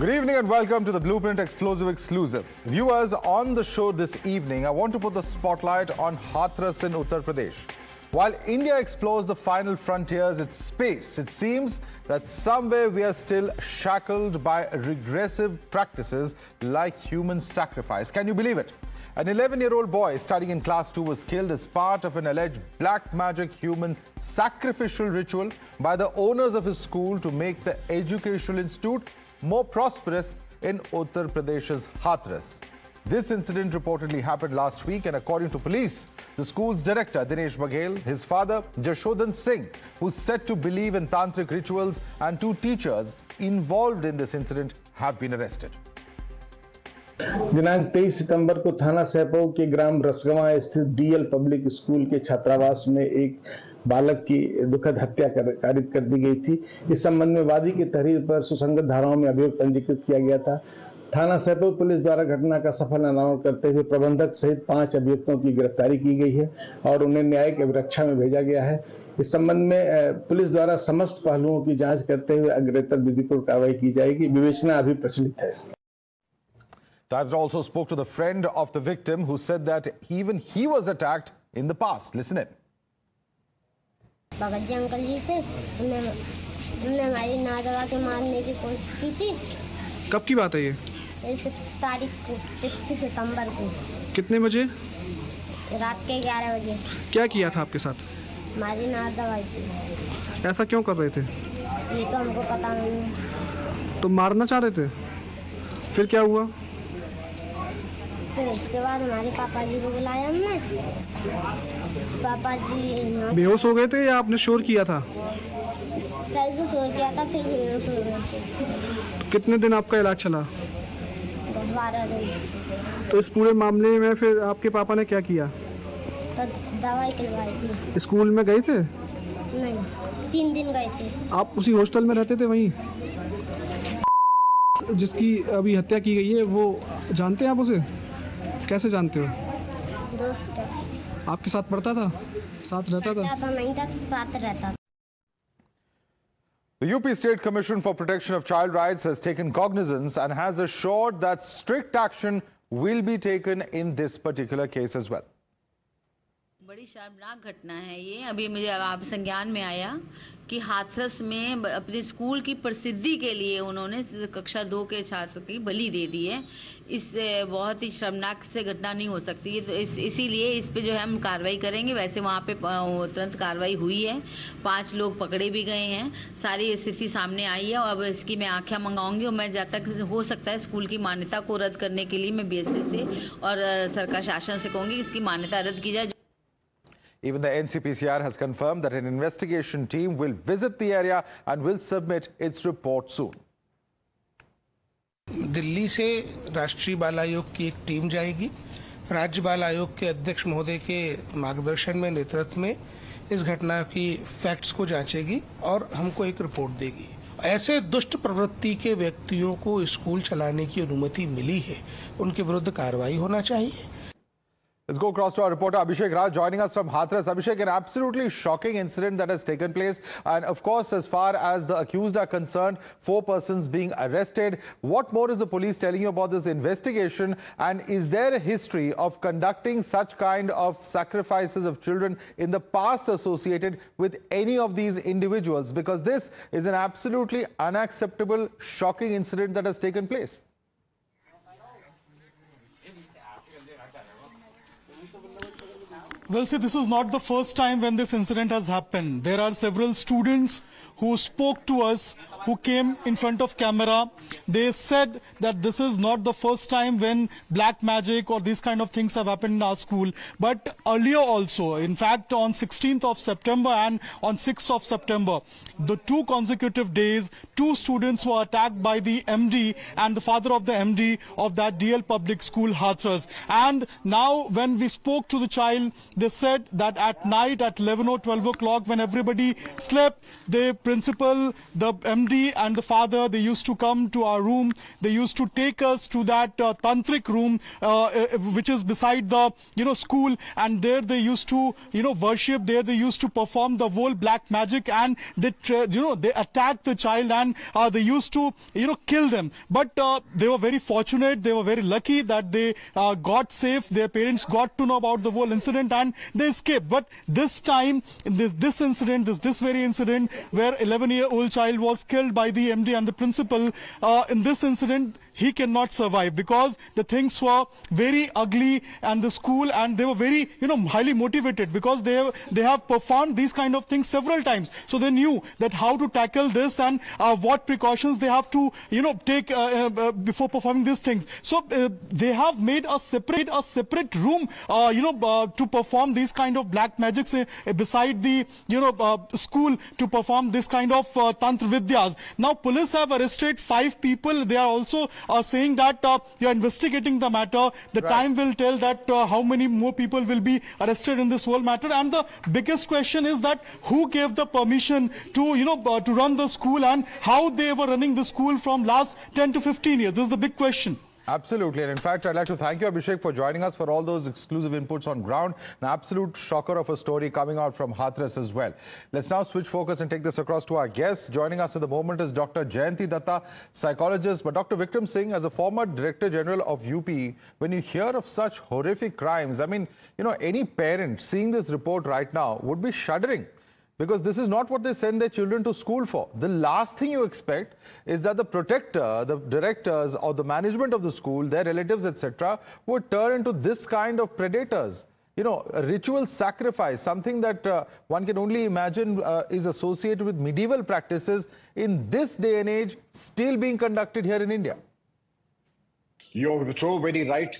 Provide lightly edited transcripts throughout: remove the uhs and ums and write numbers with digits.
Good evening and welcome to the Blueprint Explosive Exclusive. Viewers, on the show this evening, I want to put the spotlight on Hathras in Uttar Pradesh. While India explores the final frontiers, its space, it seems that somewhere we are still shackled by regressive practices like human sacrifice. Can you believe it? An 11-year-old boy studying in class 2 was killed as part of an alleged black magic human sacrificial ritual by the owners of his school to make the educational institute more prosperous in Uttar Pradesh's Hathras. This incident reportedly happened last week, and according to police, the school's director Dinesh Baghel, his father Jashodan Singh, who's said to believe in tantric rituals, and 2 teachers involved in this incident have been arrested. दिनांक 23 सितंबर को थाना सहपौ के ग्राम रसगवां स्थित DL public school के छात्रावास में एक बालक की दुखद हत्या कारित कर दी गई थी। इस संबंध में वादी की तहरीर पर सुसंगत धाराओं में अभियोग पंजीकृत किया गया था। थाना सहपौ पुलिस द्वारा घटना का सफल अनावरण करते हुए प्रबंधक सहित 5 अभियुक्तों की गिरफ्तारी की गई है और उन्हें न्यायिक अभिरक्षा में भेजा गया है। इस संबंध में पुलिस द्वारा समस्त पहलुओं की जांच करते हुए अग्रेतर विधिपूर्ण कार्रवाई की जाएगी। विवेचना अभी प्रचलित है। Times also spoke to the friend of the victim, who said that even he was attacked in the past. Listen in. Bhagat ji uncle ji थे, उन्होंने हमारी नाक दबा के मारने की कोशिश की थी। कब की बात है ये? 6 तारीख को, 6 सितंबर को। कितने बजे? रात के 11 बजे। क्या किया था आपके साथ? हमारी नाक दबाई थी। ऐसा क्यों कर रहे थे? ये तो हमको पता नहीं है। तो मारना चाह रहे थे? फिर क्या हुआ? फिर उसके बाद हमारे पापा जी को बुलाया हमने। पापा जी बेहोश हो गए थे या आपने शोर किया था? पहले तो शोर किया था, फिर बेहोश हो गए थे। कितने दिन आपका इलाज चला? 12 दिन। तो इस पूरे मामले में फिर आपके पापा ने क्या किया? तो दवाई खिलवाई थी। स्कूल में गए थे? नहीं, 3 दिन गए थे। आप उसी हॉस्टल में रहते थे वहीं? जिसकी अभी हत्या की गई है वो जानते हैं आप उसे? कैसे जानते हो? दोस्त है। आपके साथ पढ़ता था? साथ रहता था? नहीं था, साथ रहता था। The UP State Commission for Protection of Child Rights has taken cognizance and has assured that strict action will be taken in this particular case as well. बड़ी शर्मनाक घटना है ये। अभी मुझे आप संज्ञान में आया कि हाथरस में अपने स्कूल की प्रसिद्धि के लिए उन्होंने कक्षा 2 के छात्र की बलि दे दी है। इस बहुत ही शर्मनाक से घटना नहीं हो सकती है, तो इसीलिए इस पे जो है हम कार्रवाई करेंगे। वैसे वहाँ पे तुरंत कार्रवाई हुई है, 5 लोग पकड़े भी गए हैं, सारी स्थिति सामने आई है। और अब इसकी मैं आख्या मंगाऊंगी और मैं जब तक हो सकता है स्कूल की मान्यता को रद्द करने के लिए मैं बीएससी से और सरकार शासन से कहूँगी कि इसकी मान्यता रद्द की जाए। Even the NCPCR has confirmed that an investigation team will visit the area and will submit its report soon. Delhi से राष्ट्रीय बाल आयोग की एक टीम जाएगी। राज्य बाल आयोग के अध्यक्ष महोदय के मार्गदर्शन में, नेतृत्व में इस घटना की फैक्ट्स को जांचेगी और हमको एक रिपोर्ट देगी। ऐसे दुष्ट प्रवृत्ति के व्यक्तियों को स्कूल चलाने की अनुमति मिली है, उनके विरुद्ध कार्रवाई होना चाहिए। Let's go across to our reporter Abhishek Raj joining us from Hathras. Abhishek, an absolutely shocking incident that has taken place, and of course, as far as the accused are concerned, 4 persons being arrested. What more is the police telling you about this investigation, and is there a history of conducting such kind of sacrifices of children in the past associated with any of these individuals? Because this is an absolutely unacceptable, shocking incident that has taken place. Well, see, this is not the first time when this incident has happened. There are several students who spoke to us, who came in front of camera. They said that this is not the first time when black magic or these kind of things have happened in our school. But earlier also, in fact, on 16th of September and on 6th of September, the 2 consecutive days, 2 students were attacked by the MD and the father of the MD of that DL public school, Hathras. And now when we spoke to the child they said that at night at 11 or 12 o'clock when everybody slept, the principal, the MD and the father, they used to come to our room. They used to take us to that tantric room which is beside the school, and there they used to worship. There they used to perform the whole black magic, and they they attacked the child, and they used to kill them. But they were very fortunate, they were very lucky that they got safe. Their parents got to know about the whole incident and they escaped. But this time, this incident, this very incident where 11-year-old child was killed by the MD and the principal, in this incident he cannot survive because the things were very ugly, and the school, and they were very highly motivated because they have performed these kind of things several times, so they knew that how to tackle this and what precautions they have to take before performing these things. So they have made a separate room to perform these kind of black magics beside the school, to perform this kind of tantra vidyas. Now police have arrested 5 people. They are also saying that you are investigating the matter. The time will tell that how many more people will be arrested in this whole matter. And the biggest question is that who gave the permission to to run the school, and how they were running the school from last 10 to 15 years. This is the big question. Absolutely. And in fact, I'd like to thank you, Abhishek, for joining us, for all those exclusive inputs on ground. An absolute shocker of a story coming out from Hathras as well. Let's now switch focus and take this across to our guests. Joining us at the moment is Dr. Jayanti Datta, psychologist. But Dr. Vikram Singh, as a former Director General of UP, when you hear of such horrific crimes, I mean, any parent seeing this report right now would be shuddering. Because this is not what they send their children to school for. The last thing you expect is that the protector, the directors or the management of the school, their relatives, etc., would turn into this kind of predators. A ritual sacrifice, something that one can only imagine is associated with medieval practices, in this day and age still being conducted here in India. You're so very right.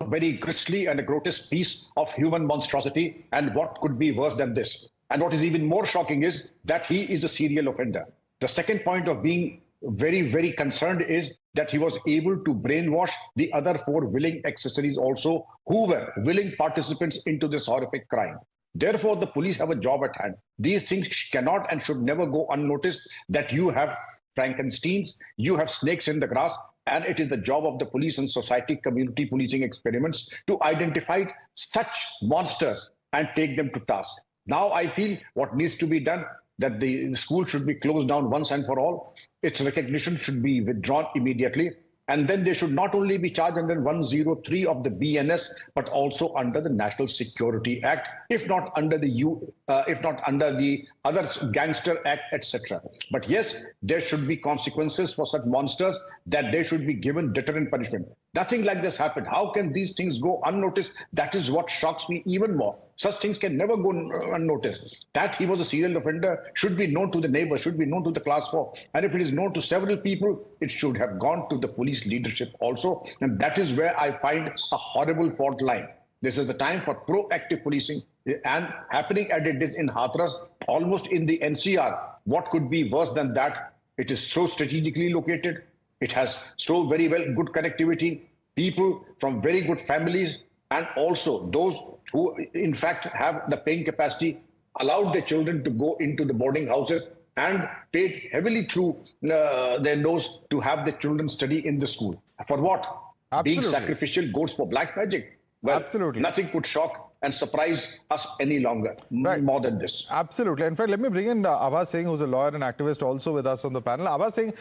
A very grisly and a grotesque piece of human monstrosity, and what could be worse than this? And what is even more shocking is that he is a serial offender. The second point of being very, very concerned is that he was able to brainwash the other 4 willing accessories also, who were willing participants into this horrific crime. Therefore, the police have a job at hand. These things cannot and should never go unnoticed, that you have Frankensteins, you have snakes in the grass. And it is the job of the police and society community policing experiments to identify such monsters and take them to task. Now I feel what needs to be done, that the school should be closed down once and for all. Its recognition should be withdrawn immediately. And then they should not only be charged under 103 of the BNS, but also under the National Security Act, if not under the other Gangster Act, etc. But yes, there should be consequences for such monsters, that they should be given deterrent punishment. Nothing like this happened. How can these things go unnoticed? That is what shocks me even more. Such things can never go unnoticed. That he was a serial offender should be known to the neighbors, should be known to the class 4. And if it is known to several people, it should have gone to the police leadership also. And that is where I find a horrible fault line. This is the time for proactive policing, and happening as it is in Hathras, almost in the NCR. What could be worse than that? It is so strategically located. It has so very good connectivity, people from very good families, and also those who in fact have the paying capacity, allowed their children to go into the boarding houses and paid heavily through their nose to have their children study in the school. For what? Absolutely. Being sacrificial goats for black magic. Well, absolutely. Nothing could shock and surprise us any longer, more than this. Absolutely. In fact, let me bring in Abha Singh, who's a lawyer and activist, also with us on the panel. Abha Singh,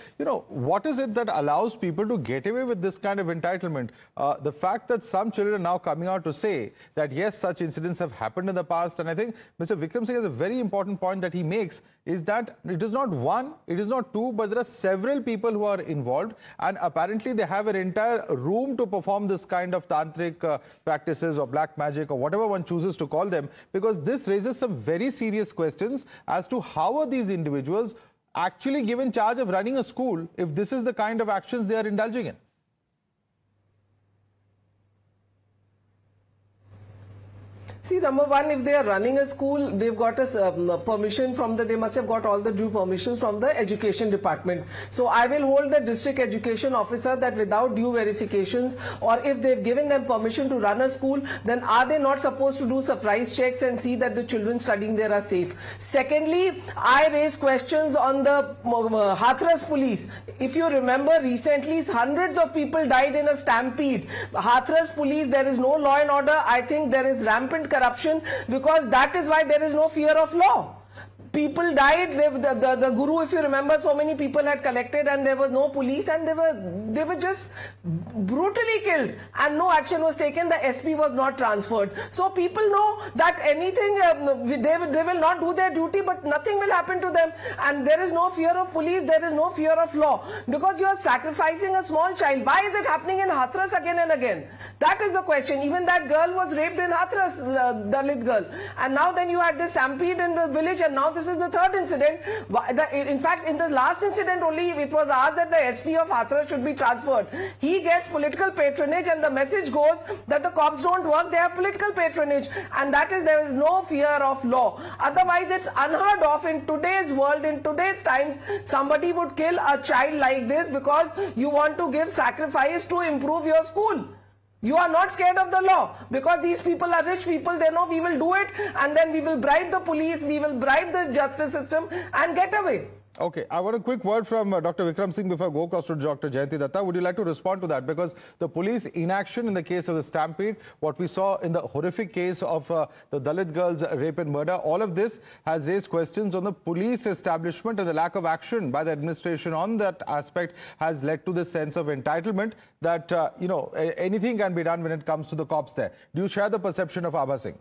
what is it that allows people to get away with this kind of entitlement? The fact that some children are now coming out to say that, yes, such incidents have happened in the past. And I think Mr. Vikram Singh has a very important point that he makes, is that it is not one, it is not two, but there are several people who are involved. And apparently they have an entire room to perform this kind of tantric practices or black magic or whatever one chooses to call them, because this raises some very serious questions as to how are these individuals actually given charge of running a school if this is the kind of actions they are indulging in. See, number one, if they are running a school, they've got a permission from they must have got all the due permissions from the education department. So I will hold the district education officer that without due verifications, or if they've given them permission to run a school, then are they not supposed to do surprise checks and see that the children studying there are safe? Secondly, I raise questions on the Hathras police. If you remember, recently hundreds of people died in a stampede. Hathras police, there is no law and order. I think there is rampant corruption, because that is why there is no fear of law. People died, the guru, if you remember, so many people had collected and there was no police, and they were just brutally killed and no action was taken. The SP was not transferred. So people know that anything, they will not do their duty, but nothing will happen to them, and there is no fear of police, there is no fear of law, because you are sacrificing a small child. Why is it happening in Hathras again and again? That is the question. Even that girl was raped in Hathras, Dalit girl, and now then you had this stampede in the village, and now this is the third incident. In fact, in the last incident only, it was asked that the SP of Hathras should be transferred. He gets political patronage, and the message goes that the cops don't work, they have political patronage, and that is, there is no fear of law. Otherwise, it's unheard of in today's world, in today's times, somebody would kill a child like this because you want to give sacrifice to improve your school. You are not scared of the law, because these people are rich people. They know we will do it, and then we will bribe the police, we will bribe the justice system and get away. Okay, I want a quick word from Dr. Vikram Singh before I go across to Dr. Jayanti Datta. Would you like to respond to that? Because the police inaction in the case of the stampede, what we saw in the horrific case of the Dalit girl's rape and murder, all of this has raised questions on the police establishment, and the lack of action by the administration on that aspect has led to this sense of entitlement that, anything can be done when it comes to the cops there. Do you share the perception of Abha Singh?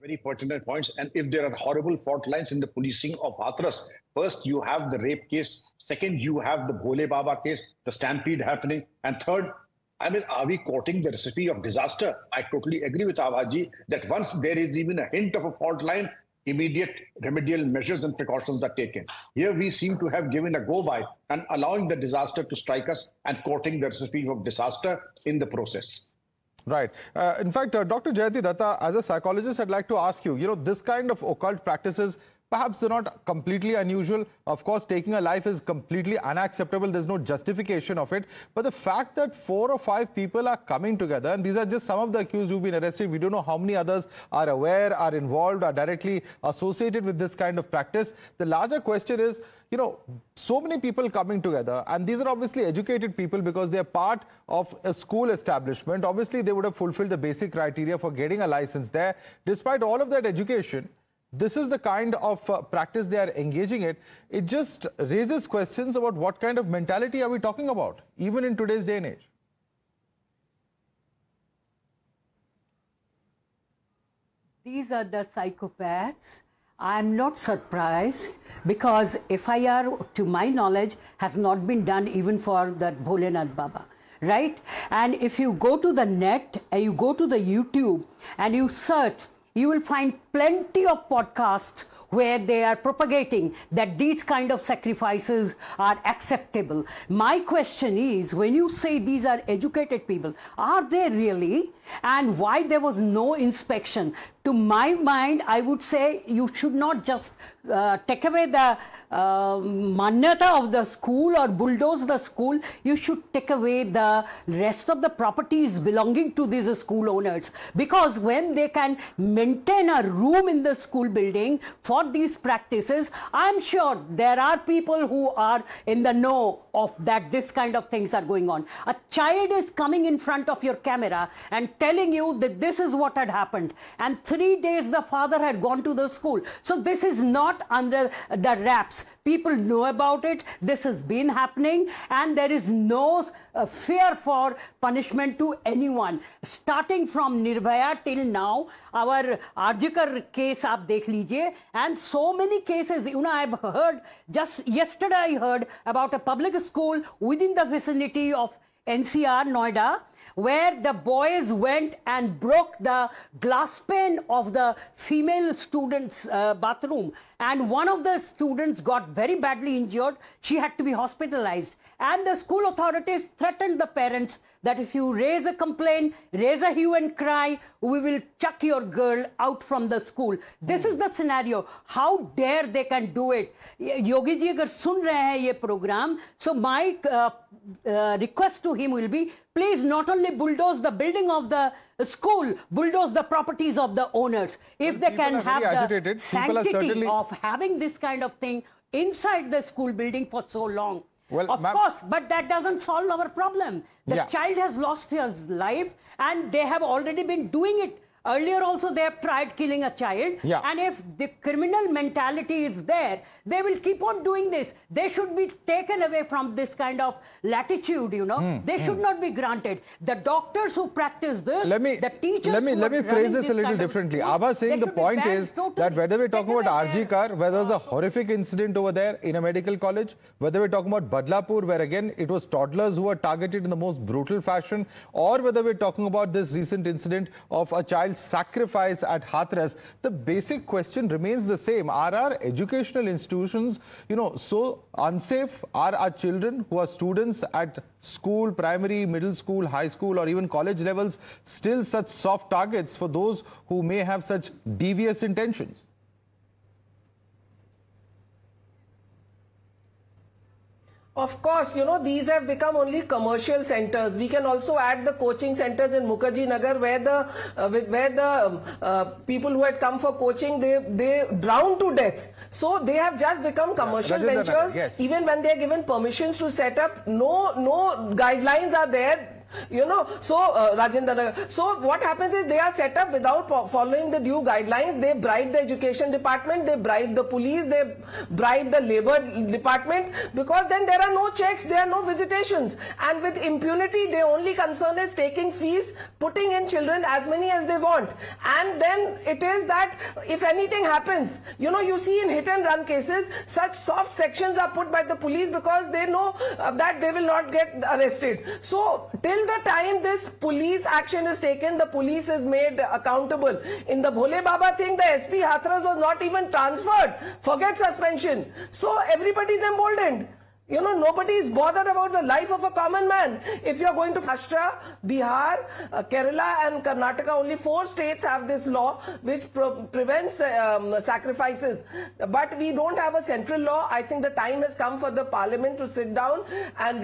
Very pertinent points. And if there are horrible fault lines in the policing of Hathras, first you have the rape case, second you have the Bhole Baba case, the stampede happening, and third, I mean, are we quoting the recipe of disaster? I totally agree with Abhaji that once there is even a hint of a fault line, immediate remedial measures and precautions are taken. Here we seem to have given a go-by and allowing the disaster to strike us and quoting the recipe of disaster in the process. Right. In fact, Dr. Jayanti Datta, as a psychologist, I'd like to ask you, this kind of occult practices, perhaps they're not completely unusual. Of course, taking a life is completely unacceptable. There's no justification of it. But the fact that 4 or 5 people are coming together, and these are just some of the accused who've been arrested. We don't know how many others are aware, are involved, are directly associated with this kind of practice. The larger question is, so many people coming together, and these are obviously educated people because they're part of a school establishment. Obviously, they would have fulfilled the basic criteria for getting a license there. Despite all of that education, this is the kind of practice they are engaging in. It just raises questions about what kind of mentality are we talking about, even in today's day and age. These are the psychopaths. I'm not surprised, because FIR, to my knowledge, has not been done even for that Bholenath Baba, right? And if you go to the net, you go to the YouTube and you search, you will find plenty of podcasts where they are propagating that these kind of sacrifices are acceptable. My question is, when you say these are educated people, are they really? And why there was no inspection? To my mind, I would say you should not just take away the manyata of the school or bulldoze the school. You should take away the rest of the properties belonging to these school owners, because when they can maintain a room in the school building for these practices, I'm sure there are people who are in the know of that this kind of things are going on. A child is coming in front of your camera and telling you that this is what had happened, and 3 days the father had gone to the school. So this is not under the wraps. People know about it. This has been happening, and there is no fear for punishment to anyone. Starting from Nirbhaya till now, our Arjikar case aap dekh lijiye, and so many cases. I've heard, just yesterday I heard about a public school within the vicinity of NCR, Noida, where the boys went and broke the glass pane of the female student's bathroom, and one of the students got very badly injured. She had to be hospitalized, and the school authorities threatened the parents that if you raise a complaint, raise a hue and cry, we will chuck your girl out from the school. This is the scenario. How dare they can do it? Yogi ji agar sun rahe hain ye program, so my request to him will be, please not only bulldoze the building of the school, bulldoze the properties of the owners. If they can have the sanctity of having this kind of thing inside the school building for so long. Well, of course, but that doesn't solve our problem. The child has lost his life, and they have already been doing it. Earlier also they have tried killing a child, and if the criminal mentality is there, they will keep on doing this. They should be taken away from this kind of latitude, you know. They should not be granted. The doctors who practice this, the teachers let me phrase this a little differently. Abha saying the point is that whether we're talking about RG Kar, where there was a horrific incident over there in a medical college, whether we're talking about Badlapur, where again it was toddlers who were targeted in the most brutal fashion, or whether we're talking about this recent incident of a child sacrifice at Hathras, the basic question remains the same. Are our educational institutions, you know, so unsafe? Are our children who are students at school, primary, middle school, high school, or even college levels still such soft targets for those who may have such devious intentions? Of course, you know, these have become only commercial centers. We can also add the coaching centers in Mukherjee Nagar, where the people who had come for coaching, they drowned to death. So they have just become commercial ventures. Even when they are given permissions to set up, no guidelines are there. You know, so Rajendra, so what happens is they are set up without following the due guidelines. They bribe the education department, they bribe the police, they bribe the labor department, because then there are no checks, there are no visitations, and with impunity, their only concern is taking fees, putting in children as many as they want, and then it is that if anything happens, you know, you see in hit and run cases, such soft sections are put by the police because they know that they will not get arrested. So till the time this police action is taken, the police is made accountable. In the Bhole Baba thing, the SP Hathras was not even transferred. Forget suspension. So everybody is emboldened. You know, nobody is bothered about the life of a common man. If you are going to Maharashtra, Bihar, Kerala and Karnataka, only 4 states have this law which prevents sacrifices. But we don't have a central law. I think the time has come for the parliament to sit down and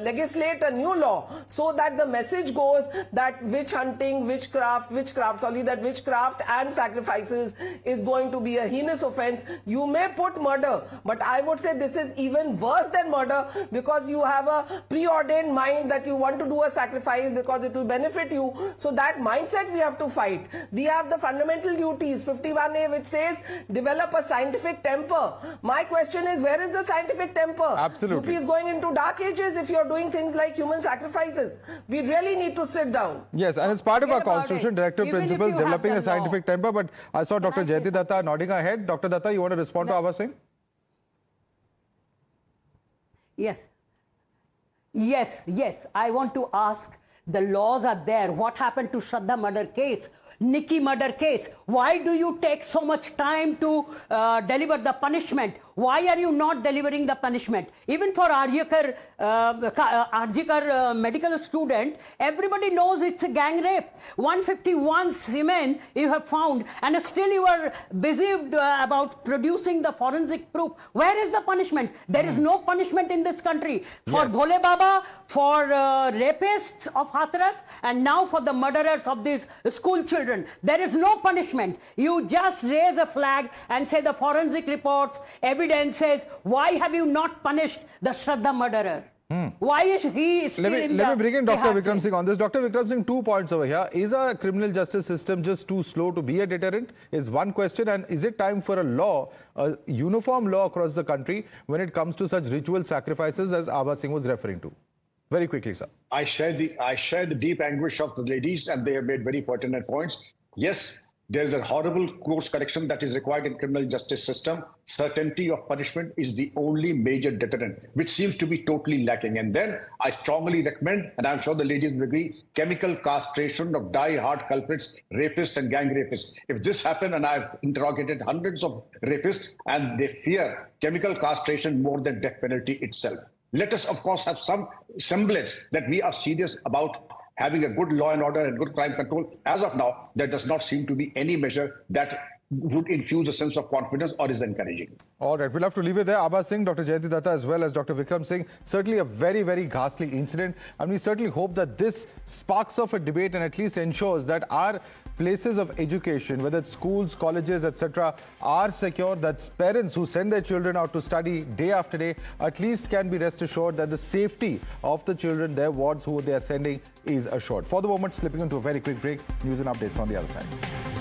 legislate a new law, so that the message goes that witch hunting, witchcraft and sacrifices is going to be a heinous offense. You may put murder, but I would say this is even worse than murder, because you have a preordained mind that you want to do a sacrifice because it will benefit you. So that mindset we have to fight. We have the fundamental duties, 51A, which says develop a scientific temper. My question is, where is the scientific temper? Absolutely. UP is going into dark ages if you're doing things like human sacrifices. We really need to sit down. Yes, and it's part of our constitution, directive principles, developing a scientific temper. But I saw Dr. Jayati Datta nodding her head. Dr. Datta, you want to respond to Abha Singh? Yes. I want to ask, the laws are there. What happened to Shraddha murder case? Nikki murder case? Why do you take so much time to deliver the punishment? Why are you not delivering the punishment? Even for RG Kar medical student, everybody knows it's a gang rape. 151 semen you have found, and still you are busy about producing the forensic proof. Where is the punishment? There is no punishment in this country. For Bhole Baba, for rapists of Hathras, and now for the murderers of these school children. There is no punishment. You just raise a flag and say the forensic reports, evidence says, why have you not punished the Shraddha murderer? Why is he still let me bring in Dr. Vikram Singh on this. Dr. Vikram Singh, 2 points over here. Is our criminal justice system just too slow to be a deterrent? Is one question. And is it time for a law, a uniform law across the country when it comes to such ritual sacrifices as Abha Singh was referring to? Very quickly, sir. I share the deep anguish of the ladies, and they have made very pertinent points. Yes, There is a horrible course correction that is required in criminal justice system. Certainty of punishment is the only major deterrent, which seems to be totally lacking. And then I strongly recommend, and I'm sure the ladies will agree, chemical castration of die-hard culprits, rapists and gang rapists. If this happened, and I've interrogated hundreds of rapists, and they fear chemical castration more than death penalty itself. Let us, of course, have some semblance that we are serious about having a good law and order and good crime control. As of now, there does not seem to be any measure that would infuse a sense of confidence or is encouraging. All right, we'll have to leave it there. Abha Singh, Dr. Jayanti Datta, as well as Dr. Vikram Singh, certainly a very, very ghastly incident. And we certainly hope that this sparks off a debate and at least ensures that our places of education, whether it's schools, colleges, etc., are secure, that parents who send their children out to study day after day at least can be rest assured that the safety of the children, their wards who they are sending, is assured. For the moment, slipping into a very quick break. News and updates on the other side.